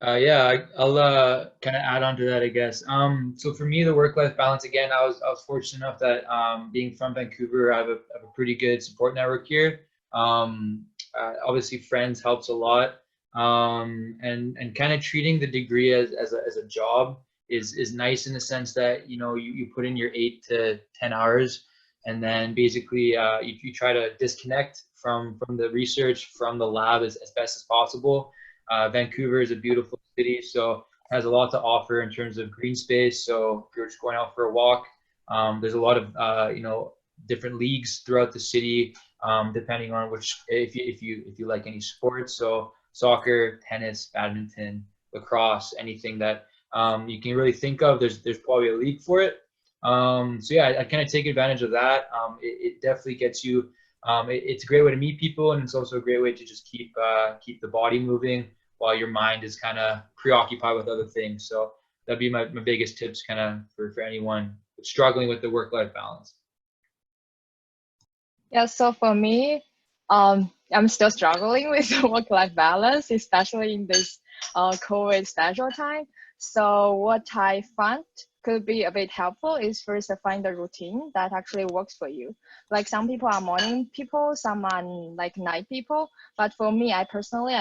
Yeah, I'll kind of add on to that, I guess. So for me, the work-life balance again, I was fortunate enough that being from Vancouver, I have a pretty good support network here. Obviously, friends helps a lot, and kind of treating the degree as a job is nice in the sense that you put in your 8 to 10 hours, and then basically you try to disconnect from the research from the lab as best as possible. Vancouver is a beautiful city, so has a lot to offer in terms of green space. So if you're just going out for a walk, there's a lot of different leagues throughout the city, depending on which if you like any sports. So soccer, tennis, badminton, lacrosse, anything that you can really think of. There's probably a league for it. So yeah, I kind of take advantage of that. It definitely gets you. It's a great way to meet people, and it's also a great way to just keep the body moving while your mind is kind of preoccupied with other things. So that'd be my biggest tips, kind of for anyone struggling with the work-life balance. Yeah, so for me, I'm still struggling with the work-life balance, especially in this COVID special time. So what I found could be a bit helpful is first to find a routine that actually works for you. Like some people are morning people, some are like night people. But for me, I personally,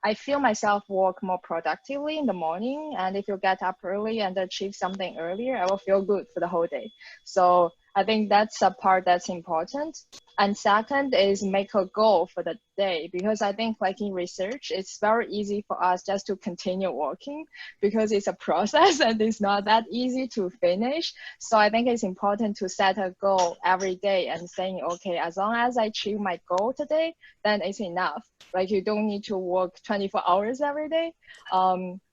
I feel myself work more productively in the morning. And if you get up early and achieve something earlier, I will feel good for the whole day. So I think that's a part that's important. And second is make a goal for the day, because I think like in research, it's very easy for us just to continue working because it's a process and it's not that easy to finish. So I think it's important to set a goal every day and saying, okay, as long as I achieve my goal today, then it's enough. Like you don't need to work 24 hours every day.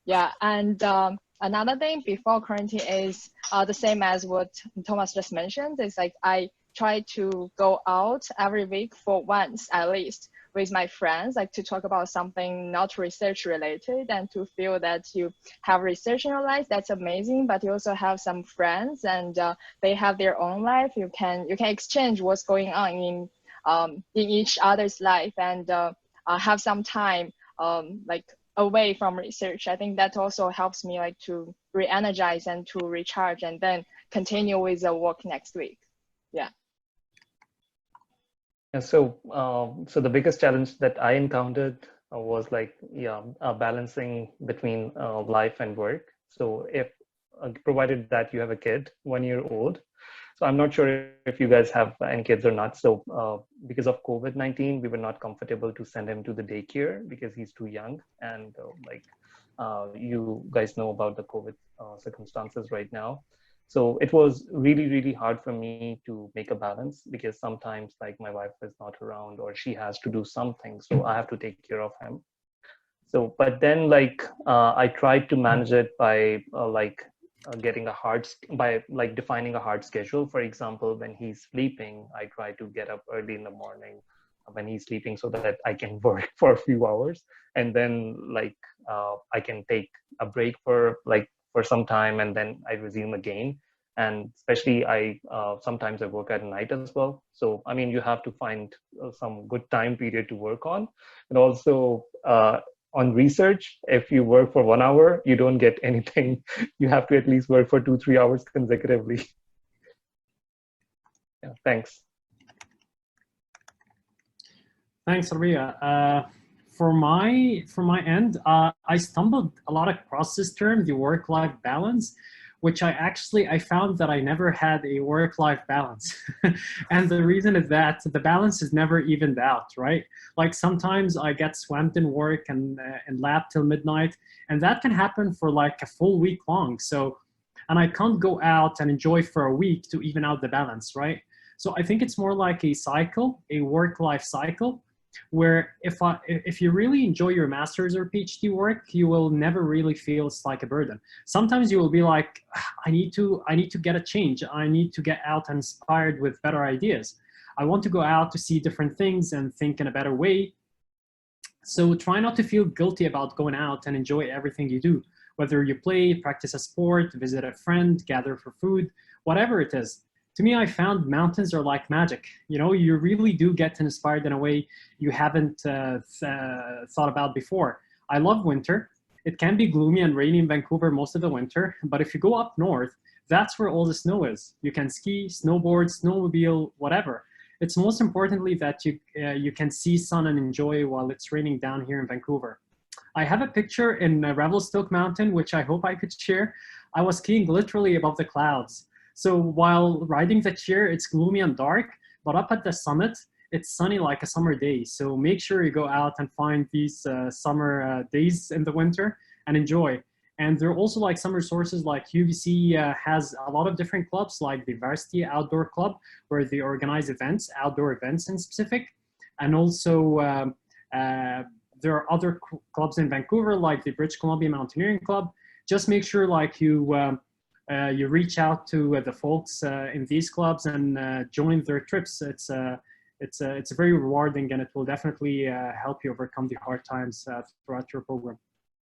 Yeah, and another thing before quarantine is the same as what Thomas just mentioned. It's like I try to go out every week for once at least with my friends, like to talk about something not research related and to feel that you have research in your life. That's amazing, but you also have some friends and they have their own life. You can exchange what's going on in each other's life and have some time like away from research. I think that also helps me like to re-energize and to recharge and then continue with the work next week. Yeah. Yeah, so the biggest challenge that I encountered was like, yeah, balancing between life and work. So if provided that you have a kid, 1 year old, so I'm not sure if you guys have any kids or not. So because of COVID-19, we were not comfortable to send him to the daycare because he's too young. And you guys know about the COVID circumstances right now. So it was really, really hard for me to make a balance because sometimes like my wife is not around or she has to do something. So I have to take care of him. So, but then like I tried to manage it by getting by like defining a hard schedule. For example, when he's sleeping, I try to get up early in the morning when he's sleeping so that I can work for a few hours. And then like I can take a break for some time and then I resume again. And especially I sometimes I work at night as well. So, I mean, you have to find some good time period to work on. And also on research, if you work for 1 hour, you don't get anything. You have to at least work for 2-3 hours consecutively. Yeah, thanks. Thanks, Ria. For my end, I stumbled a lot across this term, the work-life balance, which I found that I never had a work-life balance. And the reason is that the balance is never evened out, right? Like sometimes I get swamped in work and lab till midnight, and that can happen for like a full week long. So, and I can't go out and enjoy for a week to even out the balance, right? So I think it's more like a cycle, a work-life cycle, where if you really enjoy your master's or PhD work, you will never really feel it's like a burden. Sometimes you will be like, I need to get a change. I need to get out and inspired with better ideas. I want to go out to see different things and think in a better way. So try not to feel guilty about going out and enjoy everything you do, whether you play, practice a sport, visit a friend, gather for food, whatever it is. To me, I found mountains are like magic. You know, you really do get inspired in a way you haven't thought about before. I love winter. It can be gloomy and rainy in Vancouver most of the winter, but if you go up north, that's where all the snow is. You can ski, snowboard, snowmobile, whatever. It's most importantly that you can see sun and enjoy while it's raining down here in Vancouver. I have a picture in Revelstoke Mountain, which I hope I could share. I was skiing literally above the clouds. So while riding the chair, it's gloomy and dark, but up at the summit, it's sunny like a summer day. So make sure you go out and find these summer days in the winter and enjoy. And there are also like some resources like UBC has a lot of different clubs like the Varsity Outdoor Club, where they organize events, outdoor events in specific. And also there are other clubs in Vancouver like the British Columbia Mountaineering Club. Just make sure like you reach out to the folks in these clubs and join their trips. It's very rewarding, and it will definitely help you overcome the hard times throughout your program.